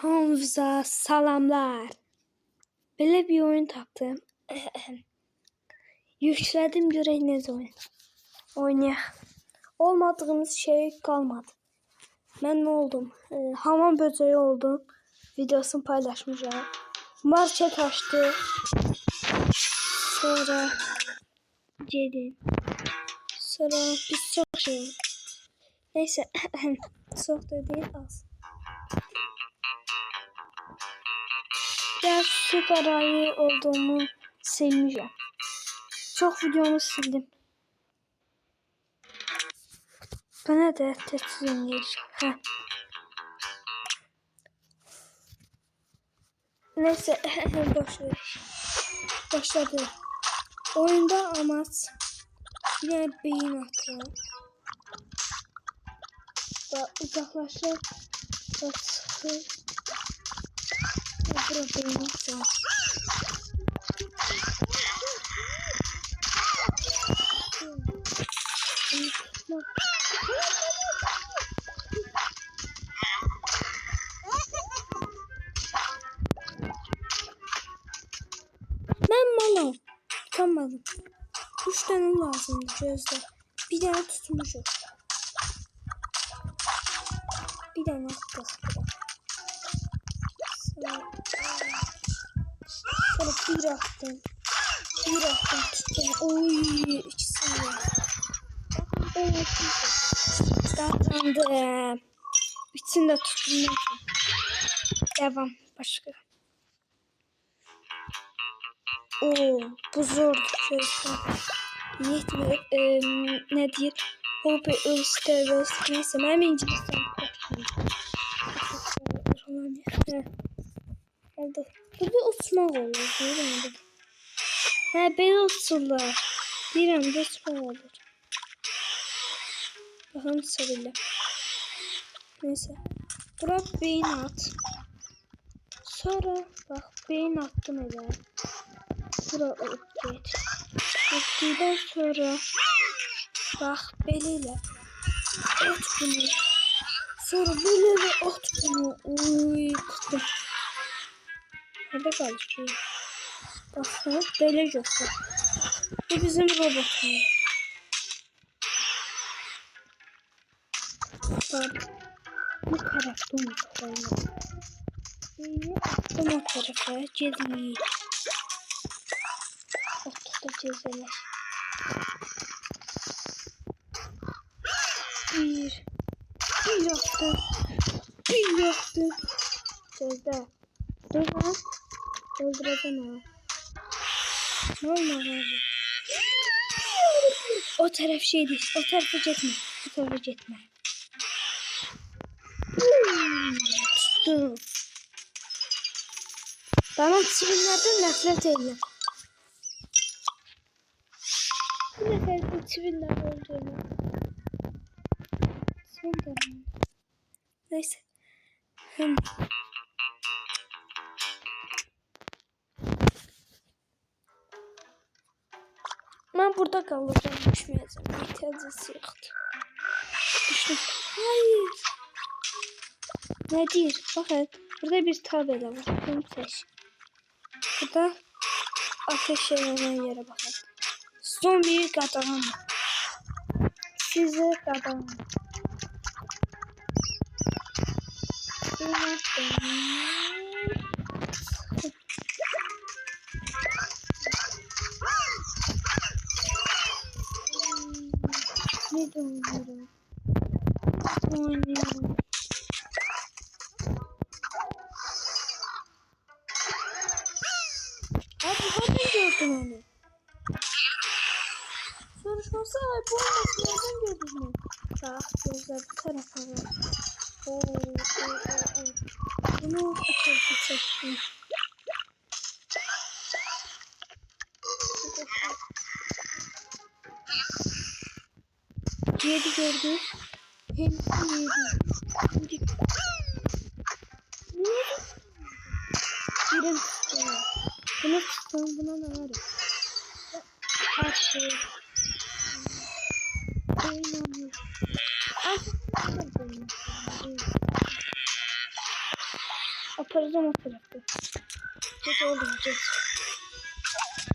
Hamza salamlar. Böyle bir oyun tapdım. Yükledim, görək necə oyun. Oynayaq. Olmadığımız şey kalmadı. Ben ne oldum? Hamam böceği oldum. Videosunu paylaşmışam. Market açtı. Sonra gelin. Sonra biz çok şey. Neyse. Çok da değil, az. Biraz süper ayı olduğumu silmişim. Çok videomu sildim. Bana da tetsizim gelir. Neyse boş ver. Başladı. Oyunda amaç yine beyin atma. Ve uzaklaşıp atı. Burada beyin atma. Ben malım. Tutamadım. 3 tane lazımdı gözde. Bir tane tutmuşum. Bir tane attık. Sonra bir attım. Bir attım tuttum. Oy, ikisini var. Evet. Kazandım. Üçünü de tuttum. Devam. Başka. Oo, bu zordu. Yetmiyor. Ne diyor? Hobi ölçtü. Neyse, ben İngilizce oldu. Burada uçmak olur. Bilmiyorum. Ben uçurlar. Bir anda uçmak olur. Bakalım sarıyla. Neyse. Bırak beyin at. Sonra bak beyin attım eder. Bura update. Update'den sonra bak beliyle at bunu. Sonra beliyle at bunu. Uy tuttum. Nerede kaldı ki? Bakın beli göster. Bu bizim robotumuz. Bak bu tarafta unutmayalım. Beyni attım o tarafa. Geliyor. Otta cezeler. Bir yaptım. Bir yaptım. Cezde. Dur lan. Öldüreceğim ha. Ne olmadı abi? O taraf şeydi. O tarafa gitme. O tarafa gitme. Tuttum. Tamam, çivinlerden nefret ediyorum. Bu nefer bu çivinler öldüğünü. Son dönem. Neyse. Ben burada kalacağım. Düşmeyeceğim. İhtiyacısı yoktu. Düştüm. Hayır. Ne diyor? Bakın. Burada bir tabela var. Bunu seç. Burada ateş yanan yere bakın. Son bir qadağan. Size qadağan. Ne de oynuyorum. Oynuyorum. Abi zaten gördüm onu. Soruşma sahip olmasın. Nereden gördün mü? Bak gözler bu tarafa var. Bunu bu tarafa çektim. Yedi gördü. Hepsi yedi. Şimdi ne yedi? Birim tutuyor. Bunu tutuyorum. Buna ne var? Her şey. Aparacağım o tarafta. Git oğlum git.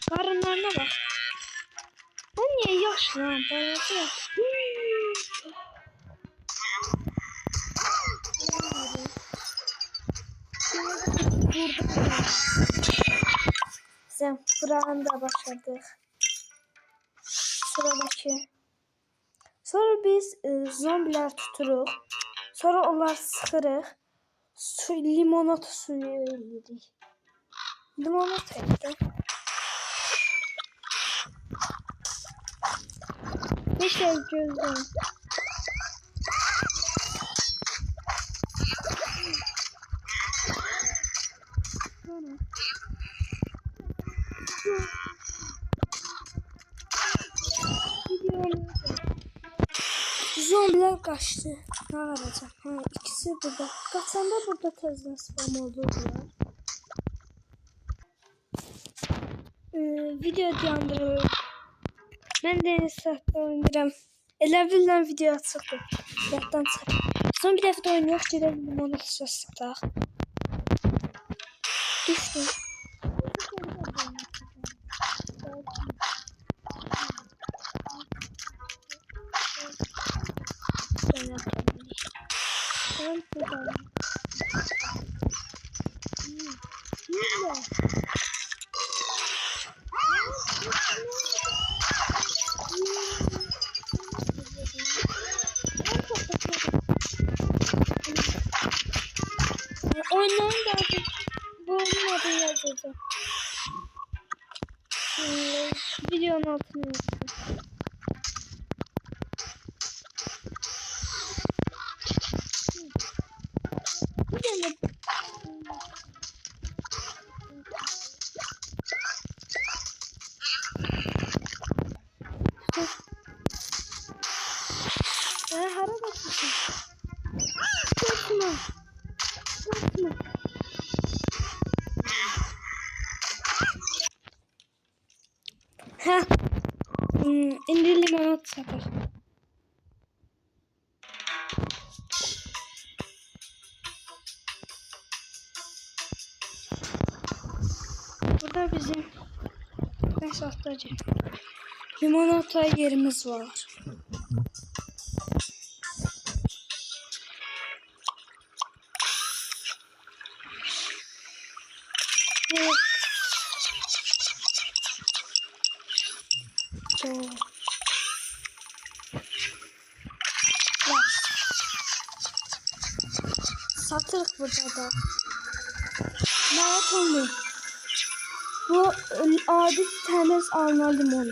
Karınlarına bak. Ben niye yaşlı lan? Bana Sen buranı da başladık. Sıradaki. Sonra biz zombiler tuturuq. Sonra onlar sıxırıq. Limonata suyu eləyirik. Limonata etdi. 5 el gözləm. Zombiler kaçtı. Ne arayacağım? Ha, ikisi burada. Kaçanda burada tezden spam oldular. Video dayandırılır. Ben de saatte oynayacağım. Elə bilən video açıqdı. Yaddan çıxır. Son bir dəfə də oynayaq. Gedək limonu sıçraq. Düşdüm. Ben buradan. Oyunların da bu oyunun adını yazacağım. Videonun altına yazacağım. Hara bakıyorsun? Korkma. Korkma. Ha. İndi limonat satır. Burada bizim sahtacı limonata yerimiz var. Satırıq burada da. Maratonlu. Bu adi təmiz alma limonu.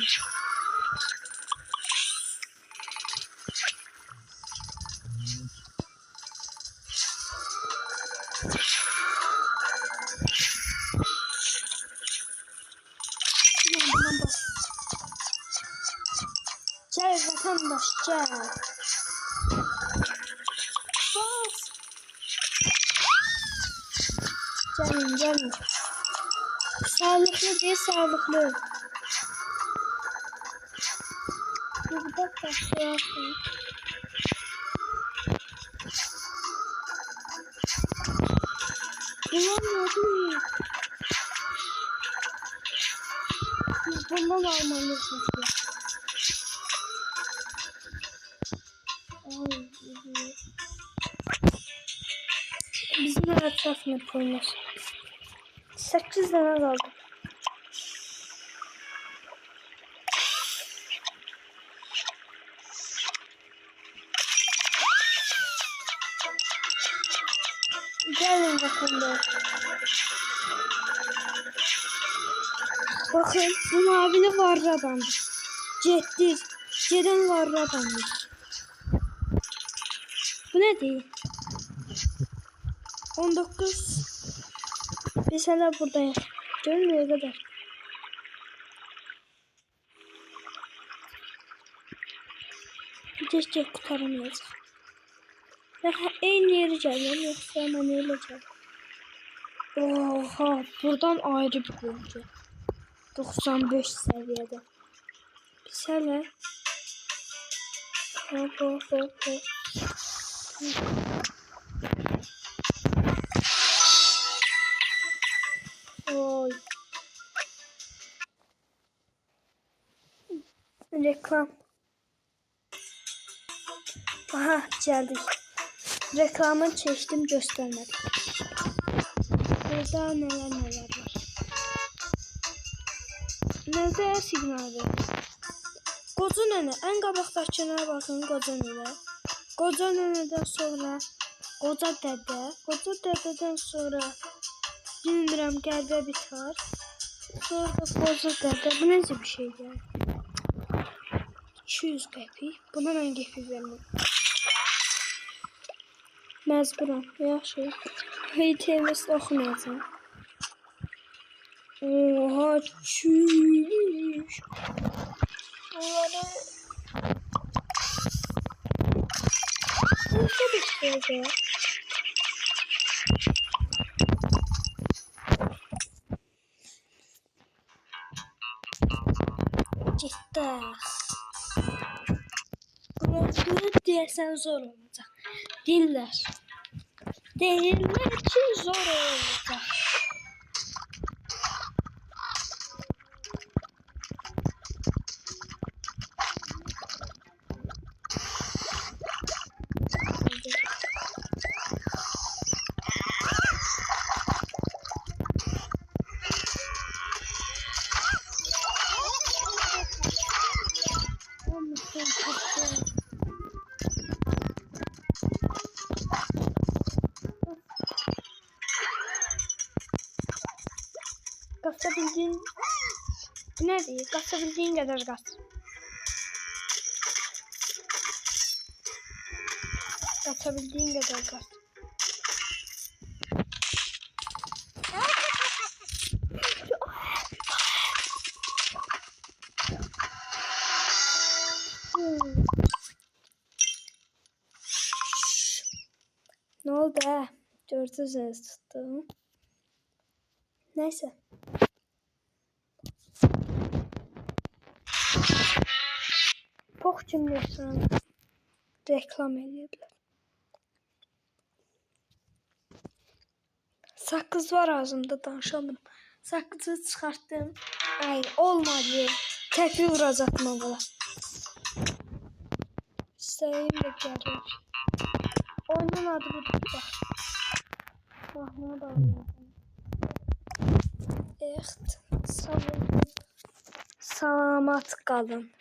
Gel vatandaş gel. Bas. Gelin. Sağlıklı değil, sağlıklı. Burada taşıyasın. Bulamıyorum. Bundan almalıyız. Bizim etrafına koymuş. 8 tane kaldı. Gelin bakalım. Bakın bu mavili var adamdır. Jettir. Ceden var adamdır. Bu ne değil? 19. Biz hala buradayız. Görmüyor kadar. Keşke kurtaramayacak. Ben en yeri gelmem yoksa hemen öleceğim. Oha, buradan ayrı bir bölge. 95 seviyede. Biz hala hop. Reklam. Aha, geldik. Reklamın çeşdim göstermedi. Burada neler var. Nəzərə siqnal verir. Qoca nənə, ən qabaqdakına baxın, qoca nənə. Qoca nənədən sonra qoca dədə. Qoca dədədən sonra bilmirəm, qəribə bir tarz. Sonra da qoca dədə. Bu necə bir şey gəlir? 200 qəpik. Buna mən qəpik verməm. Məcburam. Yaxşı. HTMS oxumayacağım. Oha, çüş. Bunları... Nasıl bir şey ya? Cidden. Bunu deyəsən zor olacaq. Deyirlər. Deyirlər ki, zor olacaq. Kasabildiğin ne değil? Kasabildiğin kadar kas. Kasabildiğin kadar kas. Ne oldu ha? 400 tuttum. Neyse. Pox cümləsini reklam edirlər. Sakız var ağzımda, danışamıyorum. Sakızı çıxartdım. Ay, olmadı. Təkli vuracaqdım oğula. İstəyim də gəlir. Oyunun adı budur. Bax. Mahnını da oynayacağım. Salamat qalın.